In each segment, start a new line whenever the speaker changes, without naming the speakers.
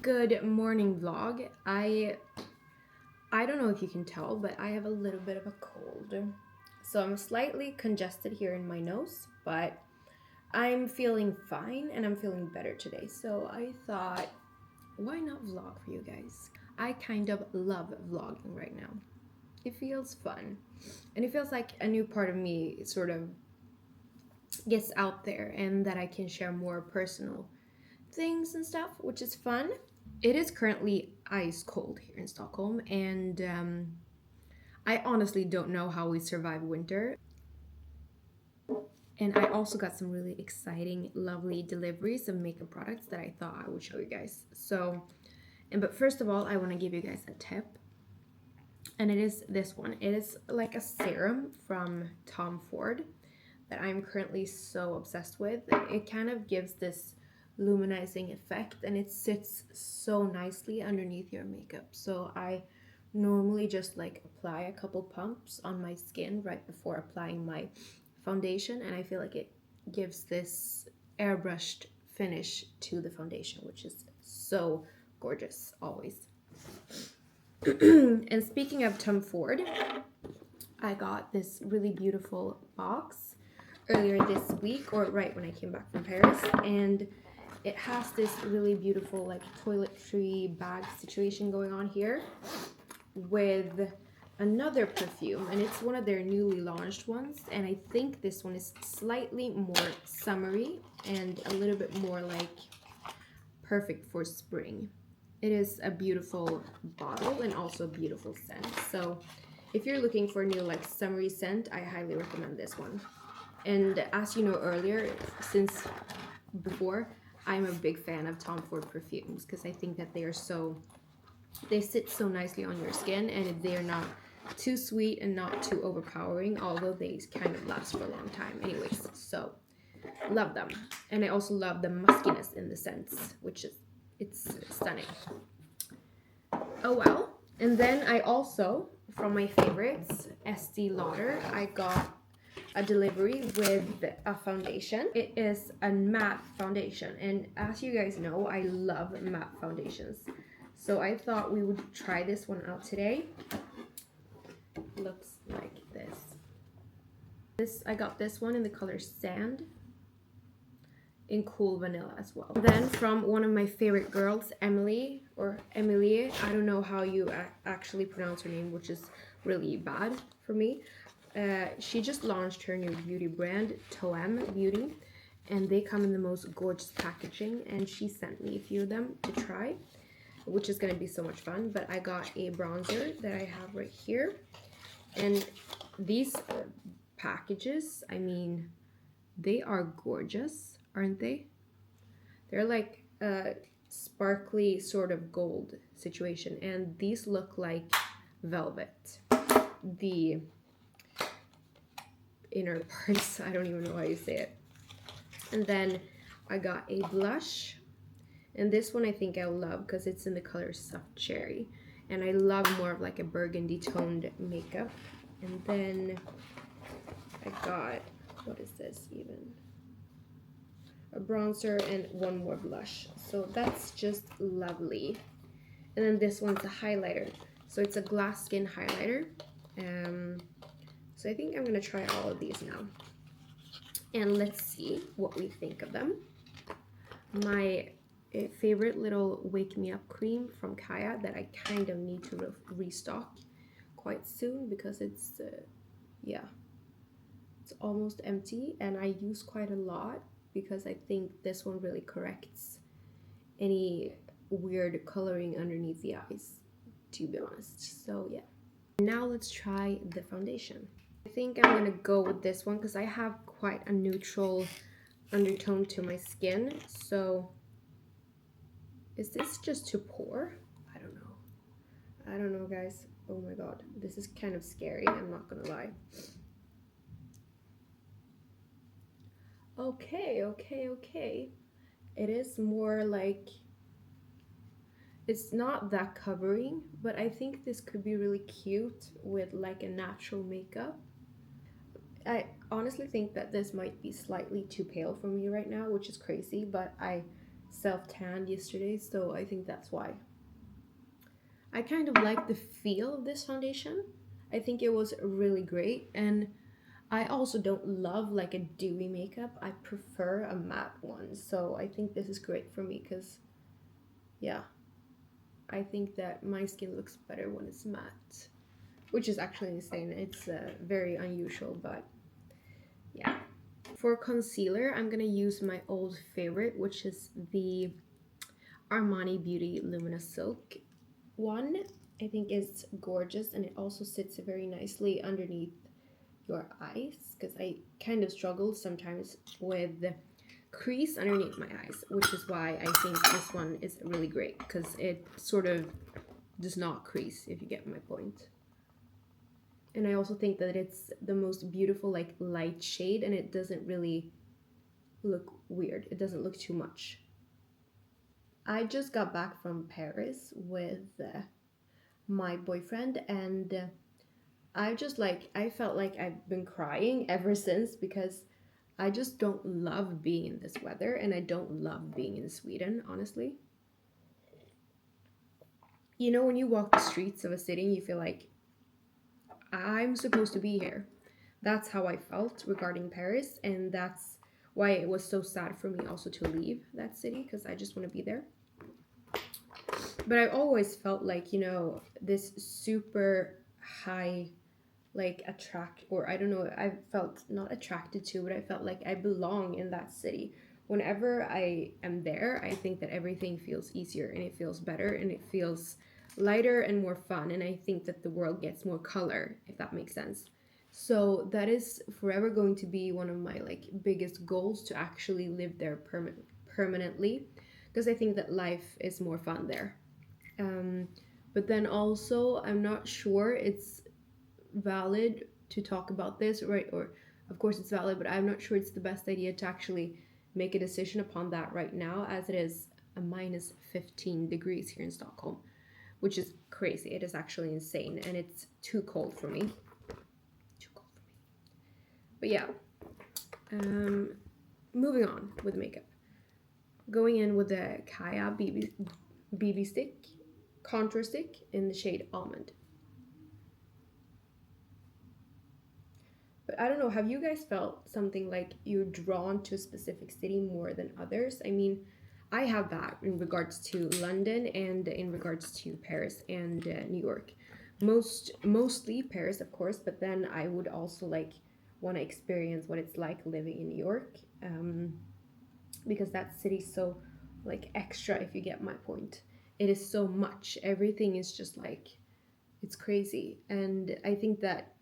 Good morning vlog. I don't know if you can tell, but I have a little bit of a cold. So I'm slightly congested here in my nose, but I'm feeling fine and I'm feeling better today. So I thought, why not vlog for you guys? I kind of love vlogging right now. It feels fun. And it feels like a new part of me sort of gets out there and that I can share more personal things and stuff, which is fun. It is currently ice cold here in Stockholm, and I honestly don't know how we survive winter. And I also got some really exciting, lovely deliveries of makeup products that I thought I would show you guys. But first of all, I want to give you guys a tip. And it is this one. It is like a serum from Tom Ford that I'm currently so obsessed with. It kind of gives this luminizing effect and it sits so nicely underneath your makeup. So I normally just like apply a couple pumps on my skin right before applying my foundation, and I feel like it gives this airbrushed finish to the foundation, which is so gorgeous always. And speaking of Tom Ford, I got this really beautiful box earlier this week, or right when I came back from Paris, and it has this really beautiful like toiletry bag situation going on here with another perfume, and it's one of their newly launched ones, and I think this one is slightly more summery and a little bit more like perfect for spring. It is a beautiful bottle and also a beautiful scent. So if you're looking for a new like summery scent, I highly recommend this one. And as you know earlier, since before, I'm a big fan of Tom Ford perfumes because I think that they sit so nicely on your skin, and they're not too sweet and not too overpowering, although they kind of last for a long time anyways. So love them. And I also love the muskiness in the scents, which is it's stunning. Oh well. And then I also, from my favorites, Estee Lauder, I got a delivery with a foundation. It is a matte foundation, and as you guys know, I love matte foundations. So I thought we would try this one out today. Looks like this. I got this one in the color Sand, in cool vanilla as well. Then from one of my favorite girls, Emily, or Emilie, I don't know how you actually pronounce her name, which is really bad for me. She just launched her new beauty brand, Toem Beauty, and they come in the most gorgeous packaging, and she sent me a few of them to try, which is going to be so much fun. But I got a bronzer that I have right here, and these packages, I mean, they are gorgeous, aren't they? They're like a sparkly sort of gold situation, and these look like velvet. The inner parts, I don't even know how you say it. And then I got a blush, and this one I think I'll love because it's in the color Soft Cherry, and I love more of like a burgundy toned makeup. And then I got, what is this even? A bronzer and one more blush. So that's just lovely. And then this one's a highlighter. So it's a glass skin highlighter. So I think I'm gonna try all of these now. And let's see what we think of them. My favorite little Wake Me Up cream from Kaya that I kind of need to restock quite soon because it's, yeah, it's almost empty, and I use quite a lot because I think this one really corrects any weird coloring underneath the eyes, to be honest. So yeah. Now let's try the foundation. I think I'm gonna go with this one because I have quite a neutral undertone to my skin. So is this just to pour? I don't know. I don't know, guys. Oh my god, this is kind of scary, I'm not gonna lie. Okay. It is more like, it's not that covering, but I think this could be really cute with like a natural makeup. I honestly think that this might be slightly too pale for me right now, which is crazy, but I self-tanned yesterday, so I think that's why. I kind of like the feel of this foundation. I think it was really great, and I also don't love like a dewy makeup. I prefer a matte one, so I think this is great for me because, yeah, I think that my skin looks better when it's matte, which is actually insane. It's very unusual, but yeah. For concealer, I'm gonna use my old favorite, which is the Armani Beauty Luminous Silk one. I think it's gorgeous, and it also sits very nicely underneath your eyes, because I kind of struggle sometimes with the crease underneath my eyes, which is why I think this one is really great, because it sort of does not crease, if you get my point. And I also think that it's the most beautiful like light shade, and it doesn't really look weird. It doesn't look too much. I just got back from Paris with my boyfriend, and I felt like I've been crying ever since, because I just don't love being in this weather, and I don't love being in Sweden, honestly. You know, when you walk the streets of a city, you feel like I'm supposed to be here. That's how I felt regarding Paris, and that's why it was so sad for me also to leave that city, because I just want to be there. But I always felt like, you know, this super high like attract, or I don't know, I felt not attracted to, but I felt like I belong in that city. Whenever I am there, I think that everything feels easier, and it feels better, and it feels lighter and more fun, and I think that the world gets more color, if that makes sense. So that is forever going to be one of my like biggest goals, to actually live there permanently, because I think that life is more fun there. um, but then also, I'm not sure it's valid to talk about this, right? Or, of course, it's valid, but I'm not sure it's the best idea to actually make a decision upon that right now, as it is a minus 15 degrees here in Stockholm, which is crazy. It is actually insane, and it's too cold for me. Too cold for me. But yeah, moving on with makeup. Going in with the Kaya BB stick, contour stick in the shade Almond. But I don't know, have you guys felt something like you're drawn to a specific city more than others? I mean, I have that in regards to London, and in regards to Paris and New York. Mostly Paris, of course, but then I would also like want to experience what it's like living in New York, because that city's so like extra, if you get my point. It is so much. Everything is just like, it's crazy. And I think that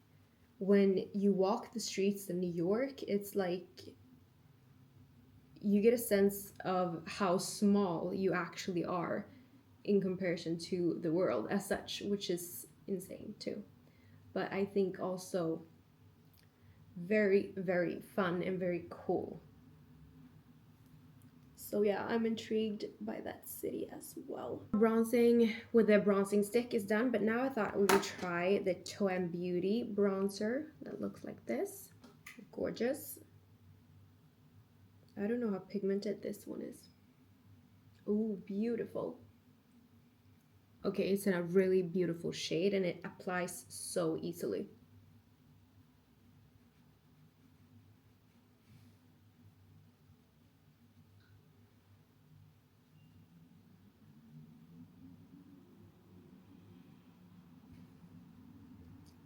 when you walk the streets of New York, it's like you get a sense of how small you actually are in comparison to the world as such, which is insane too. But I think also very, very fun and very cool. So yeah, I'm intrigued by that city as well. Bronzing with the bronzing stick is done, but now I thought we would try the Toem Beauty bronzer that looks like this. Gorgeous. I don't know how pigmented this one is. Ooh, beautiful. Okay, it's in a really beautiful shade, and it applies so easily.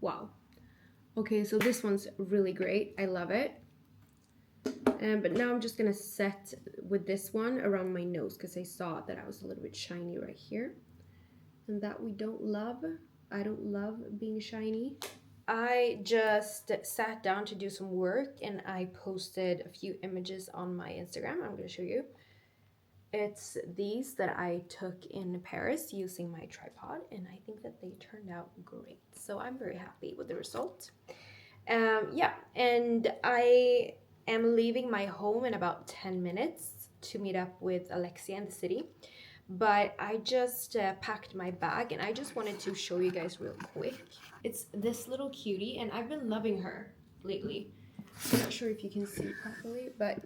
Wow. Okay, so this one's really great. I love it. But now I'm just gonna set with this one around my nose, because I saw that I was a little bit shiny right here, and that we don't love. I don't love being shiny. I just sat down to do some work, and I posted a few images on my Instagram. I'm gonna show you. It's these that I took in Paris using my tripod, and I think that they turned out great. So I'm very happy with the result. Yeah, and I am leaving my home in about 10 minutes to meet up with Alexia in the city. But I just packed my bag, and I just wanted to show you guys real quick. It's this little cutie, and I've been loving her lately. I'm not sure if you can see properly, but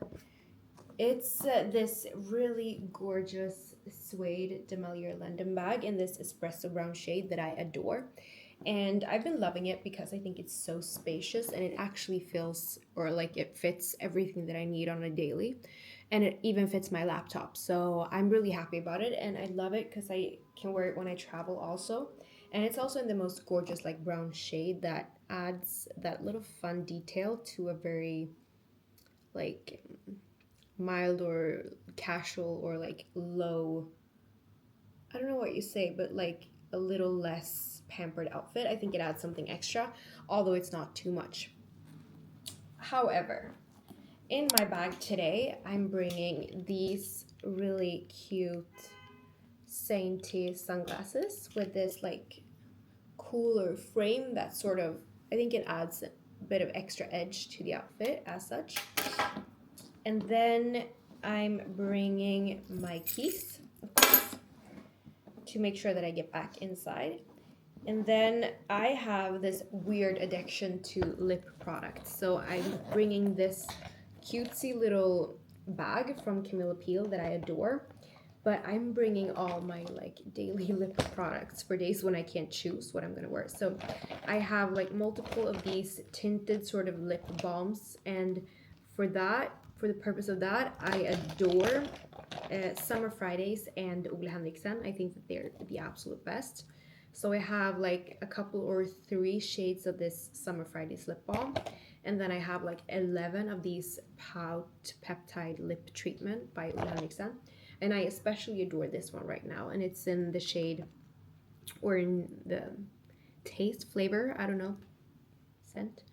It's this really gorgeous suede Demalia London bag in this espresso brown shade that I adore. And I've been loving it because I think it's so spacious and it actually feels or like it fits everything that I need on a daily. And it even fits my laptop. So I'm really happy about it and I love it because I can wear it when I travel also. And it's also in the most gorgeous like brown shade that adds that little fun detail to a very like mild or casual or like low, I don't know what you say, but like a little less pampered outfit. I think it adds something extra, although it's not too much. However, in my bag today, I'm bringing these really cute Sainty sunglasses with this like cooler frame that sort of, I think it adds a bit of extra edge to the outfit as such. And then I'm bringing my keys, of course, to make sure that I get back inside. And then I have this weird addiction to lip products. So I'm bringing this cutesy little bag from Camilla Peel that I adore. But I'm bringing all my like daily lip products for days when I can't choose what I'm gonna wear. So I have like multiple of these tinted sort of lip balms, and for the purpose of that, I adore Summer Fridays and Ole Henriksen. I think that they're the absolute best. So I have like a couple or 3 shades of this Summer Fridays lip balm. And then I have like 11 of these Pout Peptide Lip Treatment by Ole Henriksen. And I especially adore this one right now. And it's in the shade, or in the taste, flavor, I don't know, scent,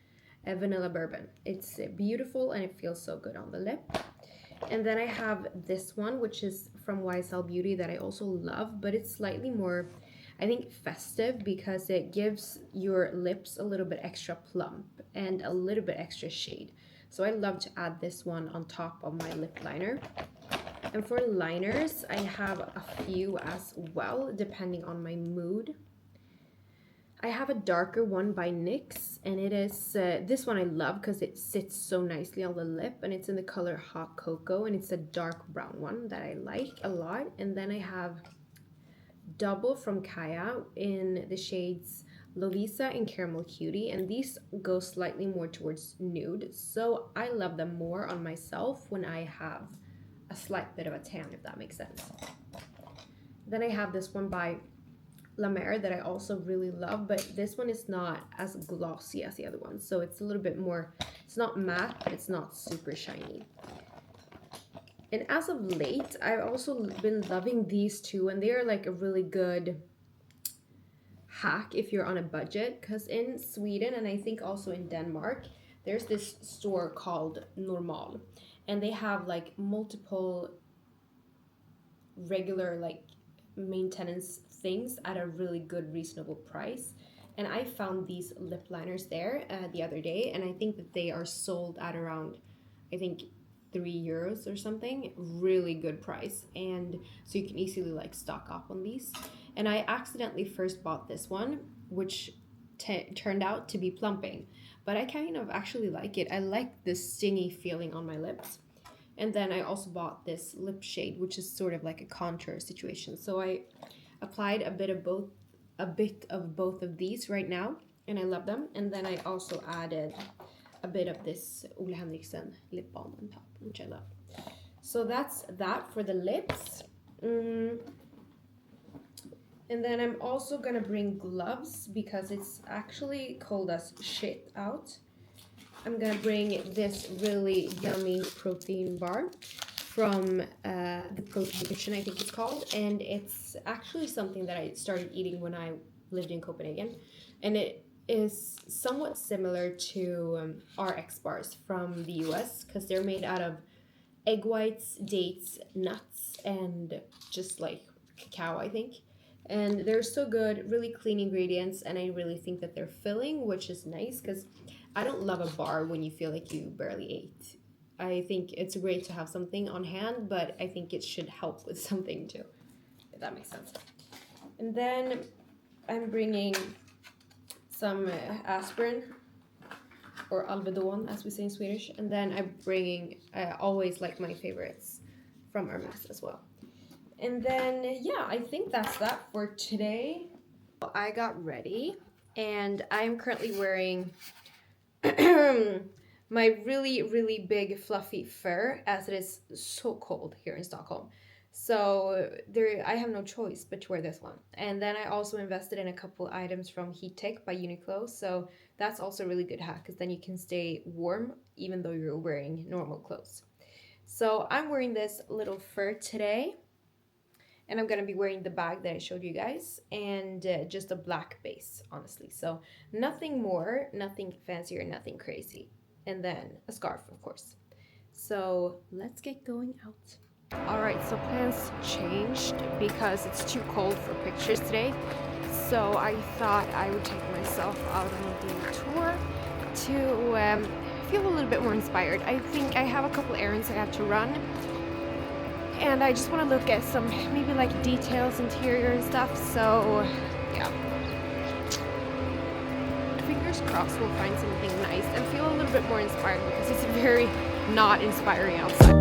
vanilla bourbon. It's beautiful and it feels so good on the lip. And then I have this one, which is from YSL Beauty that I also love, but it's slightly more, I think, festive because it gives your lips a little bit extra plump and a little bit extra shade. So I love to add this one on top of my lip liner. And for liners, I have a few as well, depending on my mood. I have a darker one by NYX, and it is, this one I love because it sits so nicely on the lip, and it's in the color Hot Cocoa, and it's a dark brown one that I like a lot. And then I have Double from Kaya in the shades Lovisa and Caramel Cutie, and these go slightly more towards nude, so I love them more on myself when I have a slight bit of a tan, if that makes sense. Then I have this one by La Mer that I also really love, but this one is not as glossy as the other one, so it's a little bit more, it's not matte, but it's not super shiny. And as of late, I've also been loving these two, and they are like a really good hack if you're on a budget, because in Sweden, and I think also in Denmark, there's this store called Normal, and they have like multiple regular like maintenance things at a really good reasonable price. And I found these lip liners there the other day, and I think that they are sold at around, I think, €3 or something. Really good price, and so you can easily like stock up on these. And I accidentally first bought this one, which turned out to be plumping, but I kind of actually like it. I like the stingy feeling on my lips. And then I also bought this lip shade, which is sort of like a contour situation. So I applied a bit of both of these right now, and I love them. And then I also added a bit of this Ole Henriksen lip balm on top, which I love. So that's that for the lips. And then I'm also gonna bring gloves because it's actually cold as shit out. I'm gonna bring this really yummy protein bar from the Protein Kitchen, I think it's called, and it's actually something that I started eating when I lived in Copenhagen, and it is somewhat similar to RX bars from the US because they're made out of egg whites, dates, nuts, and just like cacao, I think. And they're so good, really clean ingredients, and I really think that they're filling, which is nice because I don't love a bar when you feel like you barely ate. I think it's great to have something on hand, but I think it should help with something too, if that makes sense. And then I'm bringing some aspirin or Alvedon as we say in Swedish. And then I'm bringing always like my favorites from Hermes as well. And then yeah, I think that's that for today. I got ready and I'm currently wearing my really big fluffy fur, as it is so cold here in Stockholm. So I have no choice but to wear this one. And then I also invested in a couple items from Heat Tech by Uniqlo. So that's also a really good hack, because then you can stay warm even though you're wearing normal clothes. So I'm wearing this little fur today. And I'm gonna be wearing the bag that I showed you guys, and just a black base, honestly. So nothing more, nothing fancier, nothing crazy. And then a scarf, of course. So let's get going out. All right, so plans changed because it's too cold for pictures today. So I thought I would take myself out on the tour to feel a little bit more inspired. I think I have a couple errands I have to run. And I just want to look at some maybe like details, interior and stuff. So yeah, fingers crossed we'll find something nice and feel a little bit more inspired, because it's very not inspiring outside.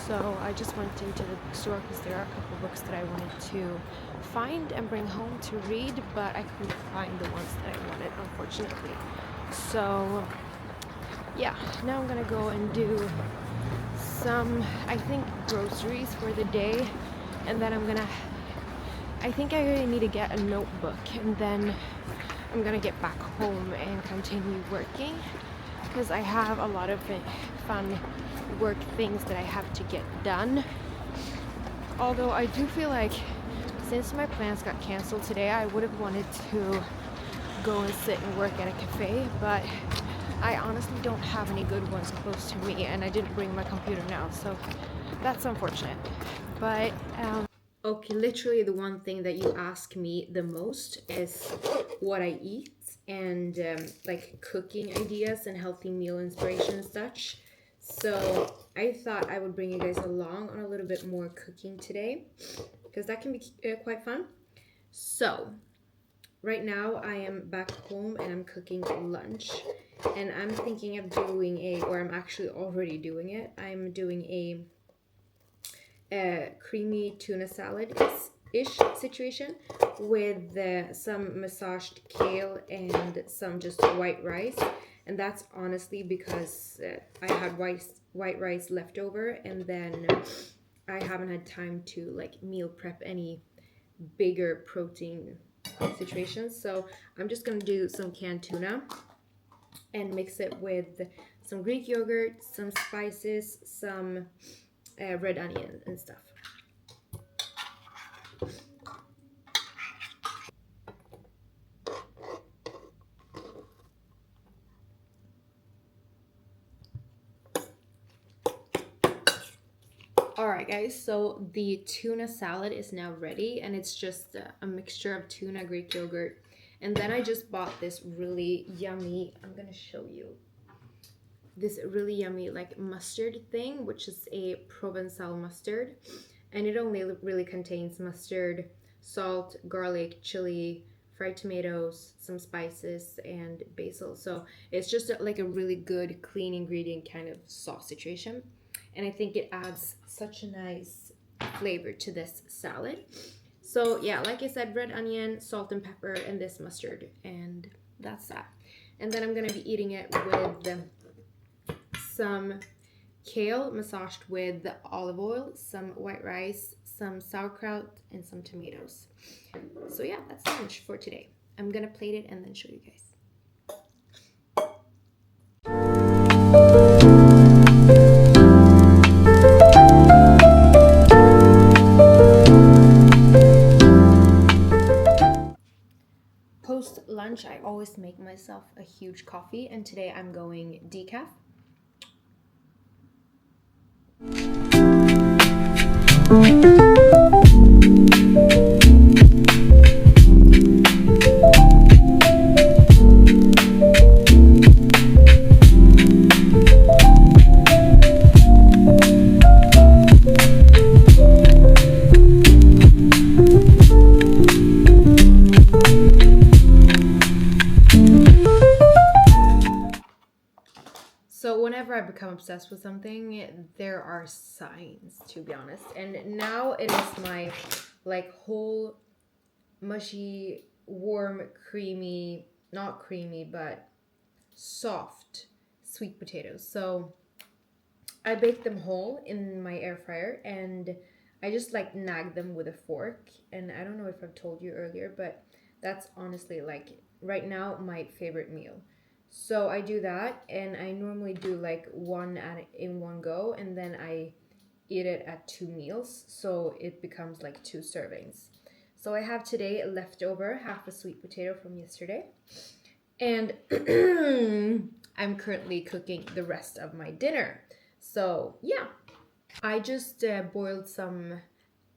So I just went into the bookstore because there are a couple books that I wanted to find and bring home to read, but I couldn't find the ones that I wanted, unfortunately. So yeah, now I'm gonna go and do some, I think, groceries for the day, and then I think I really need to get a notebook, and then I'm gonna get back home and continue working, because I have a lot of fun work things that I have to get done. Although I do feel like since my plans got canceled today, I would have wanted to go and sit and work at a cafe, but I honestly don't have any good ones close to me, and I didn't bring my computer now, so that's unfortunate. But okay, literally the one thing that you ask me the most is what I eat, and like cooking ideas and healthy meal inspiration and such. So I thought I would bring you guys along on a little bit more cooking today, because that can be quite fun. So right now I am back home and I'm cooking lunch, and I'm thinking of doing or I'm actually already doing it. I'm doing a creamy tuna salad-ish situation with some massaged kale and some just white rice. And that's honestly because I had white rice left over, and then I haven't had time to like meal prep any bigger protein situations. So I'm just gonna do some canned tuna and mix it with some Greek yogurt, some spices, some red onion and stuff. Alright guys, so the tuna salad is now ready, and it's just a mixture of tuna, Greek yogurt, and then I just bought this really yummy, I'm gonna show you, this really yummy like mustard thing, which is a Provençal mustard, and it only really contains mustard, salt, garlic, chili, fried tomatoes, some spices, and basil. So it's just like a really good clean ingredient kind of sauce situation. And I think it adds such a nice flavor to this salad. So yeah, like I said, red onion, salt and pepper, and this mustard, and that's that. And then I'm gonna be eating it with some kale massaged with olive oil, some white rice, some sauerkraut, and some tomatoes. So yeah, that's lunch for today. I'm gonna plate it and then show you guys. Post lunch, I always make myself a huge coffee, and today I'm going decaf. So whenever I become obsessed with something, there are signs, to be honest. And now it is my like whole mushy, warm, creamy, not creamy, but soft sweet potatoes. So I bake them whole in my air fryer, and I just like nag them with a fork. And I don't know if I've told you earlier, but that's honestly like right now my favorite meal. So I do that, and I normally do like one in one go, and then I eat it at 2 meals, so it becomes like 2 servings. So I have today leftover half a sweet potato from yesterday, and I'm currently cooking the rest of my dinner. So yeah, I just boiled some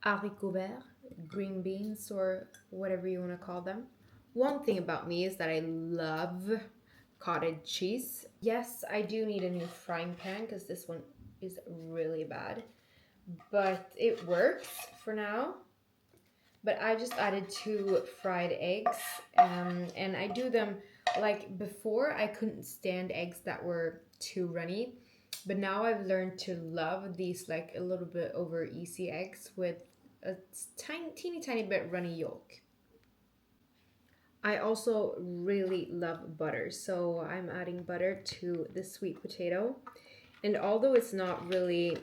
haricots verts, green beans, or whatever you want to call them. One thing about me is that I love cottage cheese. Yes, I do need a new frying pan because this one is really bad, but it works for now. But I just added 2 fried eggs, and I do them like before. I couldn't stand eggs that were too runny, but now I've learned to love these like a little bit over easy eggs with a teeny tiny bit runny yolk. I also really love butter, so I'm adding butter to the sweet potato. And although it's not really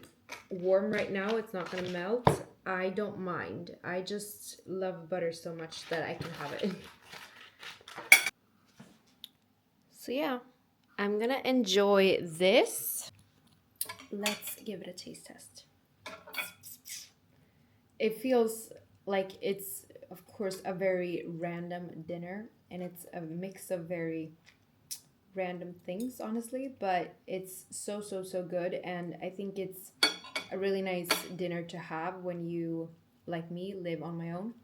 warm right now, it's not gonna melt, I don't mind. I just love butter so much that I can have it. So yeah, I'm gonna enjoy this. Let's give it a taste test. It feels like it's, of course, a very random dinner, and it's a mix of very random things, honestly, but it's so good, and I think it's a really nice dinner to have when you, like me, live on my own.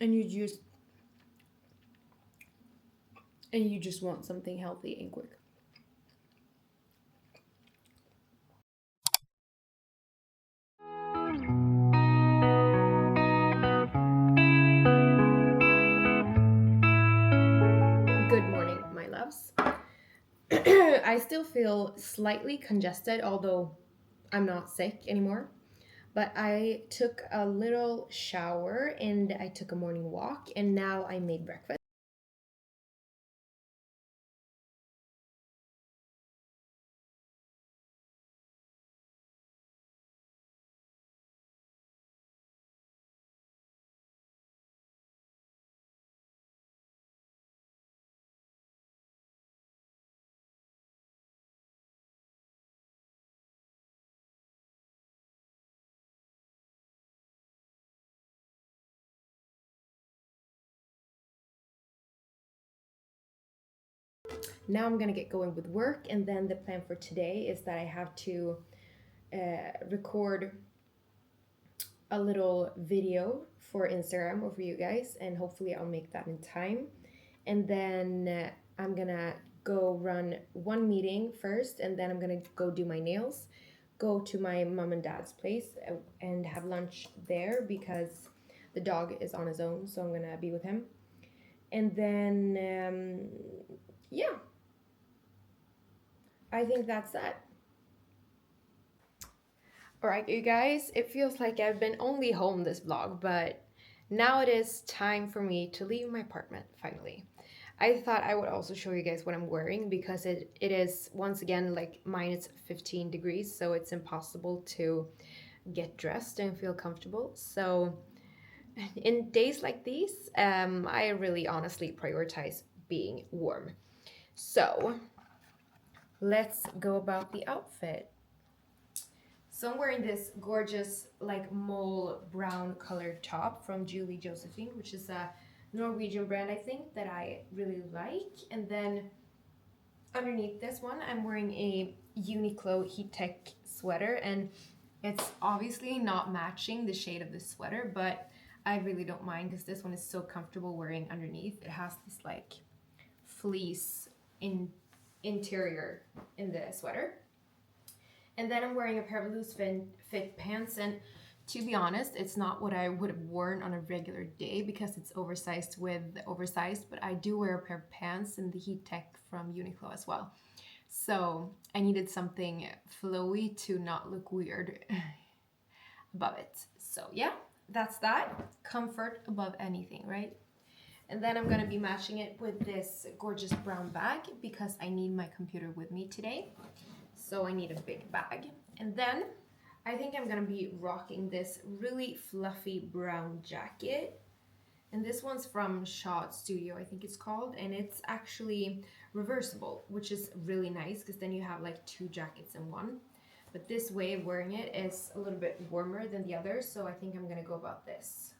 And you just want something healthy and quick. Good morning, my loves. I still feel slightly congested, although I'm not sick anymore. But I took a little shower and I took a morning walk, and now I made breakfast. Now I'm gonna get going with work, and then the plan for today is that I have to record a little video for Instagram or for you guys, and hopefully I'll make that in time. And then I'm gonna go run one meeting first, and then I'm gonna go do my nails, go to my mom and dad's place, and have lunch there because the dog is on his own, so I'm gonna be with him. And then, yeah, I think that's that. Alright, you guys, it feels like I've been only home this vlog, but now it is time for me to leave my apartment, finally. I thought I would also show you guys what I'm wearing because it is, once again, like minus 15 degrees, so it's impossible to get dressed and feel comfortable. So in days like these, I really honestly prioritize being warm. So let's go about the outfit. So I'm wearing this gorgeous like mole brown colored top from Julie Josephine, which is a Norwegian brand I think that I really like. And then underneath this one I'm wearing a Uniqlo Heat Tech sweater, and it's obviously not matching the shade of this sweater, but I really don't mind because this one is so comfortable wearing underneath. It has this like fleece interior in the sweater. And then I'm wearing a pair of loose fit pants, and to be honest, it's not what I would have worn on a regular day because it's oversized with oversized, but I do wear a pair of pants in the Heat Tech from Uniqlo as well. So I needed something flowy to not look weird above it. So yeah, that's that. Comfort above anything, right? And then I'm gonna be matching it with this gorgeous brown bag because I need my computer with me today. So I need a big bag. And then I think I'm gonna be rocking this really fluffy brown jacket. And this one's from Shot Studio, I think it's called. And it's actually reversible, which is really nice because then you have like two jackets in one. But this way of wearing it is a little bit warmer than the others, so I think I'm gonna go about this.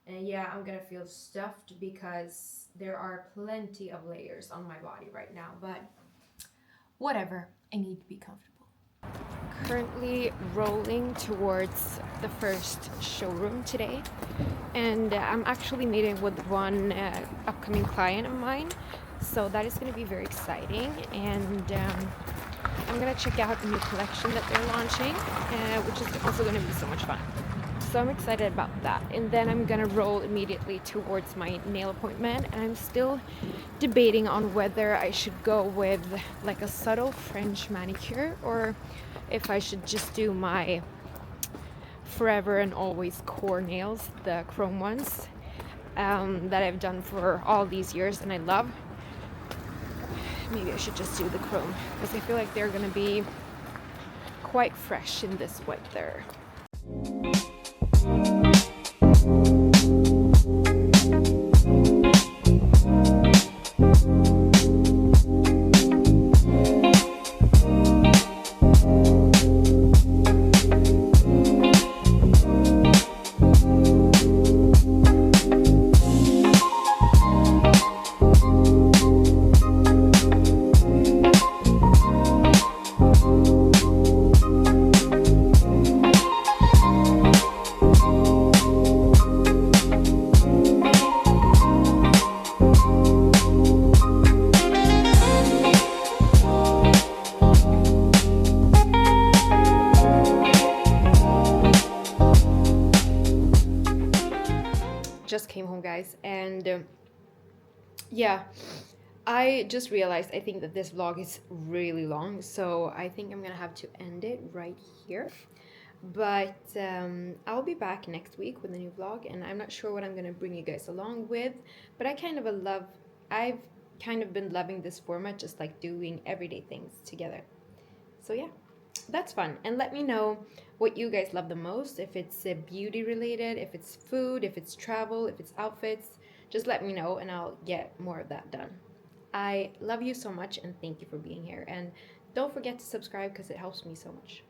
And yeah, I'm gonna feel stuffed because there are plenty of layers on my body right now, but whatever, I need to be comfortable. Currently rolling towards the first showroom today, and I'm actually meeting with one upcoming client of mine, so that is going to be very exciting. And I'm gonna check out a new collection that they're launching, which is also going to be so much fun. So I'm excited about that. And then I'm gonna roll immediately towards my nail appointment, and I'm still debating on whether I should go with like a subtle French manicure or if I should just do my forever and always core nails, the chrome ones that I've done for all these years and I love. Maybe I should just do the chrome because I feel like they're gonna be quite fresh in this weather. Just came home, guys, and yeah, I just realized I think that this vlog is really long, so I think I'm gonna have to end it right here. But I'll be back next week with a new vlog, and I'm not sure what I'm gonna bring you guys along with, but I've kind of been loving this format, just like doing everyday things together. So yeah, that's fun. And let me know what you guys love the most, if it's beauty related, if it's food, if it's travel, if it's outfits. Just let me know and I'll get more of that done. I love you so much and thank you for being here. And don't forget to subscribe because it helps me so much.